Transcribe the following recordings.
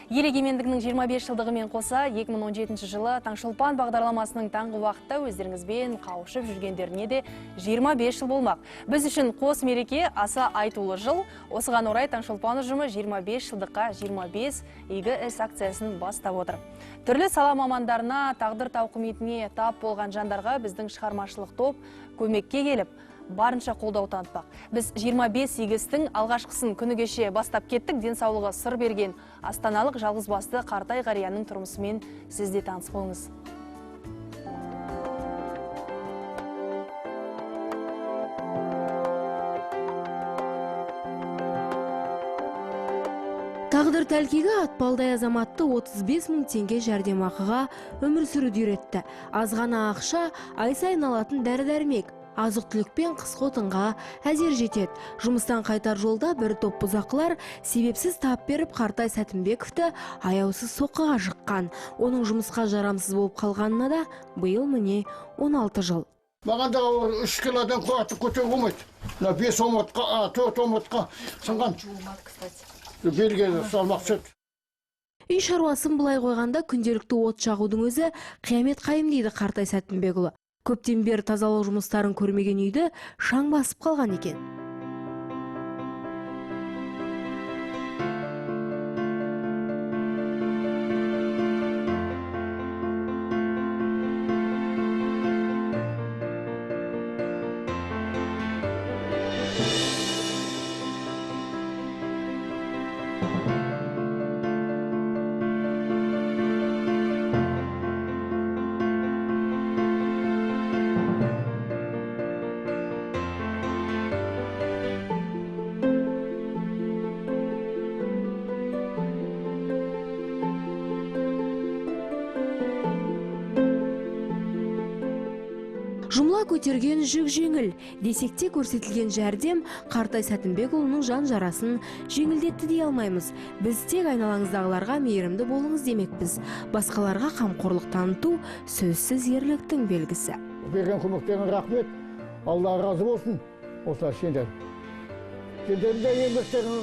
Ел егемендігінің 25 жылдығымен қоса 2017 жылы Таңшолпан бағдарламасының таңғы уақытта өздеріңізбен қауышып жүргендеріне де 25 жыл болмақ. Біз үшін қос мереке аса айтулы жыл. Осыған орай Таңшолпан ұжымы 25 жылдыққа 25 игі іс акциясын бастап отыр. Түрлі сала мамандарына, тағдыр тауқыметіне тап болған жандарға біздің шығармашылық топ көмекке келіп, барынша қолдау танытпақ. Біз 25 игістің алғашқысын күні кеше бастап кеттік. Денсаулығы сыр берген астаналық жалғызбасты қартай қарияның тұрмысымен сіз де таныс болыңыз. Тағдыр тәлкегі атпалдай азаматты 35 мың теңге жәрдемақыға өмір сүруді үйретті. Аз ғана ақша ай сайын алатын дәрі-дәрмек, азық-түлік пен қысқы отынға әзер жетеді. Жұмыстан қайтар жолда бір топ бұзақылар себепсіз тап беріп Қартай Сәтімбековті аяусыз соққыға жыққан. Оның жұмысқа жарамсыз болып қалғанына да биыл міне 16 жыл. Маған да 3 килодан қуаты көтер болмайды. 5 омыртқа, 4 омыртқа сынған. Белге салмақ түседі. Үй шаруасын былай қойғанда күнделікті от жағудың өзі қиямет қайым дейді Қартай Сәтімбекұлы. Көптен бері тазалау жұмыстарын көрмеген үйді шаң басып қалған екен. Жұмла көтерген жүк жеңіл, десекте көрсетілген жәрдем Қартай Сәтімбекұлының жан жарасын жеңілдетті дей алмаймыз. Біз тек айналаңыздағыларға мейірімді болыңыз демекпіз. Басқаларға қамқорлық таныту сөзсіз ерліктің белгісі. Берген көмектерің рахмет, Алла разы болсын. Осылар сендер. Сендердің еңбектерің,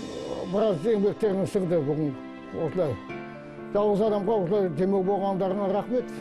біраз еңбектерің сіңді бүгін. Осылар жалғыз адамға осылар демеу болғандарына рахмет.